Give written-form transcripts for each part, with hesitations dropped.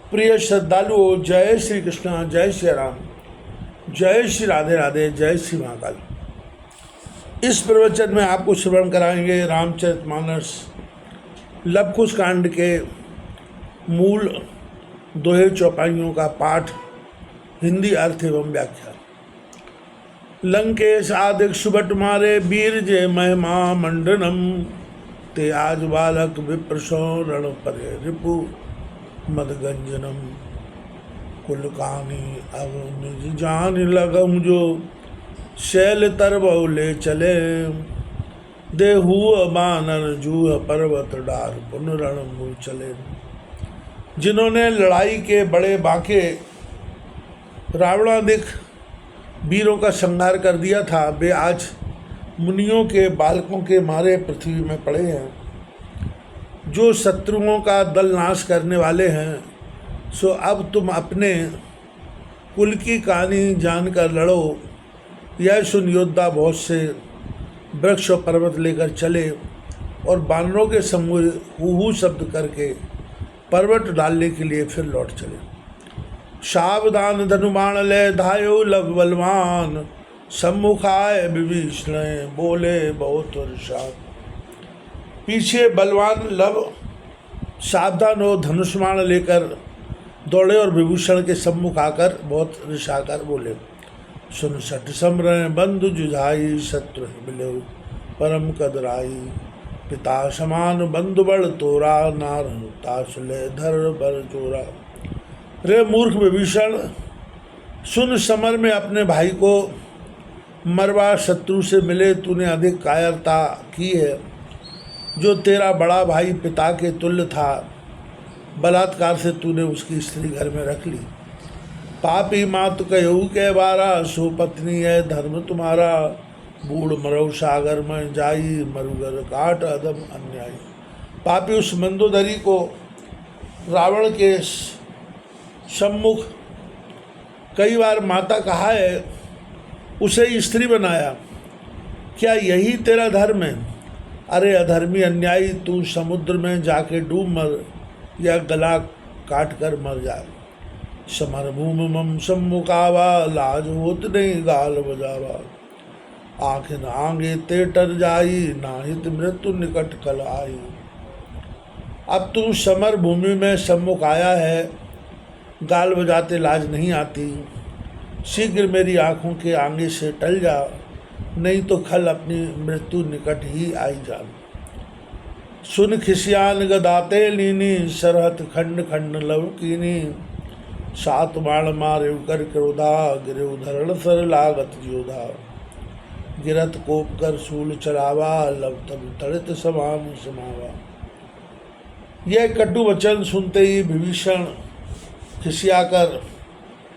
प्रिय श्रद्धालुओं, जय श्री कृष्ण, जय श्री राम, जय श्री राधे राधे, जय श्री महाकाल। इस प्रवचन में आपको श्रवण कराएंगे रामचरितमानस लव कुश कांड के मूल दोहे चौपाइयों का पाठ, हिंदी अर्थ एवं व्याख्या। लंकेश आदिक सुबट मारे वीर जय महिमा मंडनम, ते आज बालक विप्रसो रण परे रिपु मदगंजनम। कुल कहानी अब निज जान लगम, जो शैल तरबौ ले चले, देहू बानर जूह पर्वत डार पुनरण मूल चले। जिन्होंने लड़ाई के बड़े बांके रावणादिक वीरों का संहार कर दिया था, वे आज मुनियों के बालकों के मारे पृथ्वी में पड़े हैं। जो शत्रुओं का दल नाश करने वाले हैं, सो अब तुम अपने कुल की कहानी जानकर लड़ो। यह सुन योद्धा बहुत से वृक्ष और पर्वत लेकर चले और बानरों के समूह हू शब्द करके पर्वत डालने के लिए फिर लौट चले। सावधान धनुबाण ले धायो लव बलवान, सम्मुखाय विभीषण बोले बहुत वर्षा। पीछे बलवान लव सावधान हो धनुष्मान लेकर दौड़े और विभूषण के सम्मुख आकर बहुत ऋषाकर बोले, सुन सठ समर बंधु जुझाई, शत्रु मिले परम कदराई। पिता समान बंधु बड़ तोरा, नार तासुले धर बर चोरा। रे मूर्ख विभीषण, सुन समर में अपने भाई को मरवा शत्रु से मिले तूने अधिक कायरता की है। जो तेरा बड़ा भाई पिता के तुल्य था, बलात्कार से तूने उसकी स्त्री घर में रख ली। पापी मात कहू के बारा, सो पत्नी है धर्म तुम्हारा। बूढ़ मरऊ सागर में जाई, मरुगर काट अदम अन्यायी। पापी उस मंदोदरी को रावण के सम्मुख कई बार माता कहा है, उसे स्त्री बनाया। क्या यही तेरा धर्म है? अरे अधर्मी अन्यायी, तू समुद्र में जाके डूब मर या गला काट कर मर जा। समर भूम मम सम्मुखावा, लाज होत नहीं गाल बजावा। आखिन आगे ते टर जाई, नाहित मृत्यु निकट कल आई। अब तू समर भूमि में सम्मुख आया है, गाल बजाते लाज नहीं आती। शीघ्र मेरी आँखों के आगे से टल जा, नहीं तो खल अपनी मृत्यु निकट ही आई जा। सुन खिसियान गदाते लीनी, सरहत खंड खंड लव कीनी। सात बाण मारे कर क्रोधा, गिरे धरण सर लागत जोधा। गिरत कोप कर सूल चलावा, लव तब तड़ित समान समावा। यह कटु वचन सुनते ही विभीषण खिसियाकर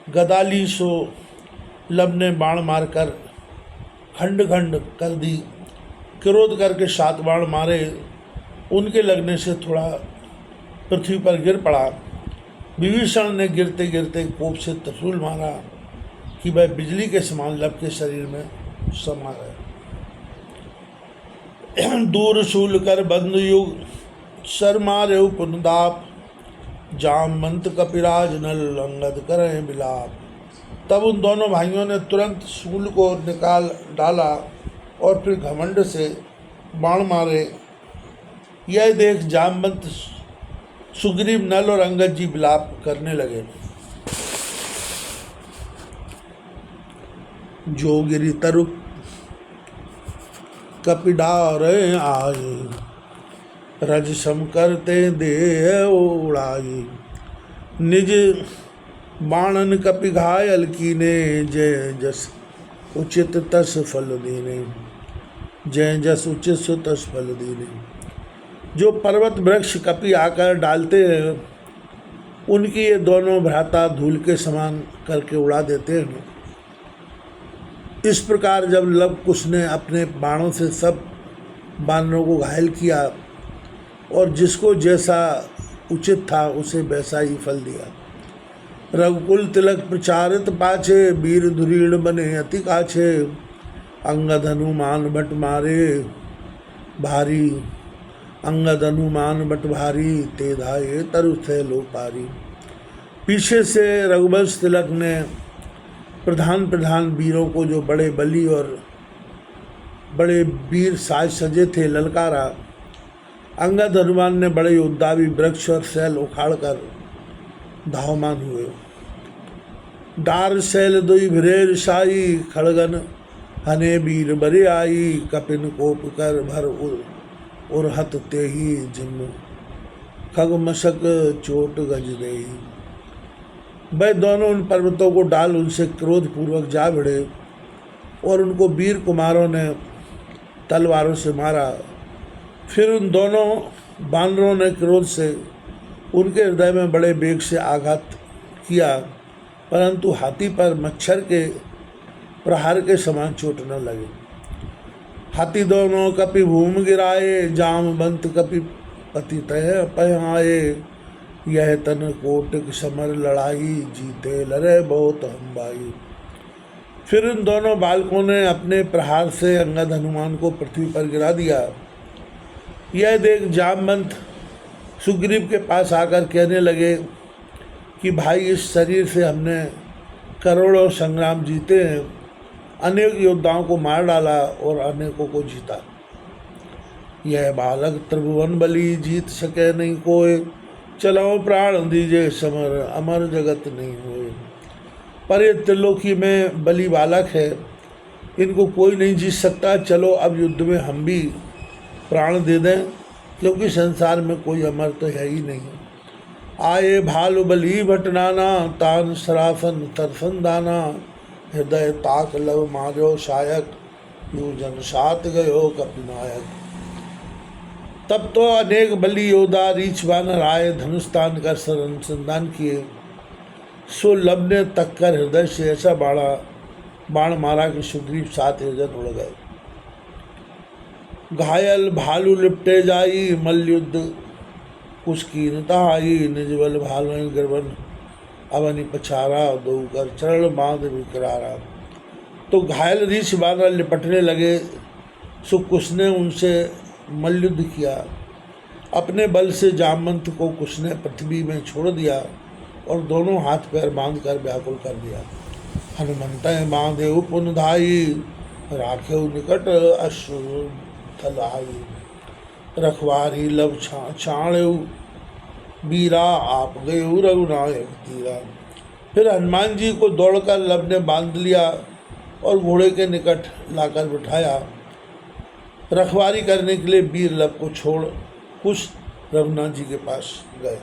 गदाली, सो लब ने बाण मारकर खंड खंड कर दी। क्रोध करके 7 बाण मारे, उनके लगने से थोड़ा पृथ्वी पर गिर पड़ा। विभीषण ने गिरते गिरते कोप से त्रिशूल मारा कि वह बिजली के समान लब के शरीर में समा गए। दूर शूल कर बंधु युग, सर मारे पुनदाप। जामवंत कपिराज नल, अंगद करें बिलाप। तब उन दोनों भाइयों ने तुरंत शूल को निकाल डाला और फिर घमंड से बाण मारे। यह देख जामवंत, सुग्रीव, नल और अंगद जी विलाप करने लगे। जो गिरि तरु कपिडारे आए, रज सम करते देह उड़ाई। निज बाणन कपि घायल कीने, जय जस उचित तस फल दीने। जय जस उचित सो तस फल दीने। जो पर्वत वृक्ष कपि आकर डालते हैं, उनकी ये दोनों भ्राता धूल के समान करके उड़ा देते हैं। इस प्रकार जब लव कुश ने अपने बाणों से सब बानरों को घायल किया और जिसको जैसा उचित था उसे वैसा ही फल दिया। रघुकुल तिलक प्रचारित पाछे, वीर धुरीण बने अति काछे। अंगद हनुमान भट मारे भारी, अंगद हनुमान बट भारी। ते धाये तरु थे लो पारी। पीछे से रघुवंश तिलक ने प्रधान वीरों को, जो बड़े बली और बड़े वीर साज सजे थे, ललकारा। अंगद हनुमान ने बड़े योद्धा भी वृक्ष और शैल उखाड़कर धावमान हुए। डार शैल दुई भिरेर शाई, खड़गन हने वीर बरे आई। कपिन कोप कर भर उरहत तेही, जिम खग मशक चोट गज देही। वह दोनों उन पर्वतों को डाल उनसे क्रोधपूर्वक जा भिड़े और उनको वीर कुमारों ने तलवारों से मारा। फिर उन दोनों बानरों ने क्रोध से उनके हृदय में बड़े वेग से आघात किया, परंतु हाथी पर मच्छर के प्रहार के समान चोट न लगे। हाथी दोनों कपि भूमि गिराए, जामवंत कपि पति तह पहाए। यह तन कोटिक समर लड़ाई, जीते लड़े बहुत हम भाई। फिर उन दोनों बालकों ने अपने प्रहार से अंगद हनुमान को पृथ्वी पर गिरा दिया। यह देख जामवंत सुग्रीव के पास आकर कहने लगे कि भाई, इस शरीर से हमने करोड़ों संग्राम जीते हैं, अनेक योद्धाओं को मार डाला और अनेकों को जीता। यह बालक त्रिभुवन बली, जीत सके नहीं कोई। चलो प्राण दीजिए समर, अमर जगत नहीं होए। पर ये त्रिलोकी में बली बालक है, इनको कोई नहीं जीत सकता। चलो अब युद्ध में हम भी प्राण दे दें, क्योंकि संसार में कोई अमर तो है ही नहीं। आए भालु बली भटनाना, तान सरासन तरसन दाना। हृदय ताक लव मार्यो शायक, यूं जन सात गयो कपिनायक। तब तो अनेक बली योद्धा रीछ बानर आए, धनुष्तान कर सर अनुसंधान किए। सो लब ने तक कर हृदय से ऐसा बाण मारा कि सुग्रीव 7 योजन उड़ गए। घायल भालू लिपटे जाई, मल्लयुद्ध कुछ कीनता आई। निजबल भालु गर्वन अवनि पछारा, दो कर चरण बांध विकरारा। तो घायल रीछ बानर लिपटने लगे। सो कुछ ने उनसे मल्लयुद्ध किया। अपने बल से जामवंत को कुछ ने पृथ्वी में छोड़ दिया और दोनों हाथ पैर बांध कर व्याकुल कर दिया। हनुमंत बांधे पुन धाई, राखे निकट अश्रु थलाई। रखवारी लब छाणेऊ, वीरा आप गए रघुनायक तीरा। फिर हनुमान जी को दौड़कर लब ने बांध लिया और घोड़े के निकट लाकर बिठाया। रखवारी करने के लिए वीर लब को छोड़ कुछ रघुनाथ जी के पास गए।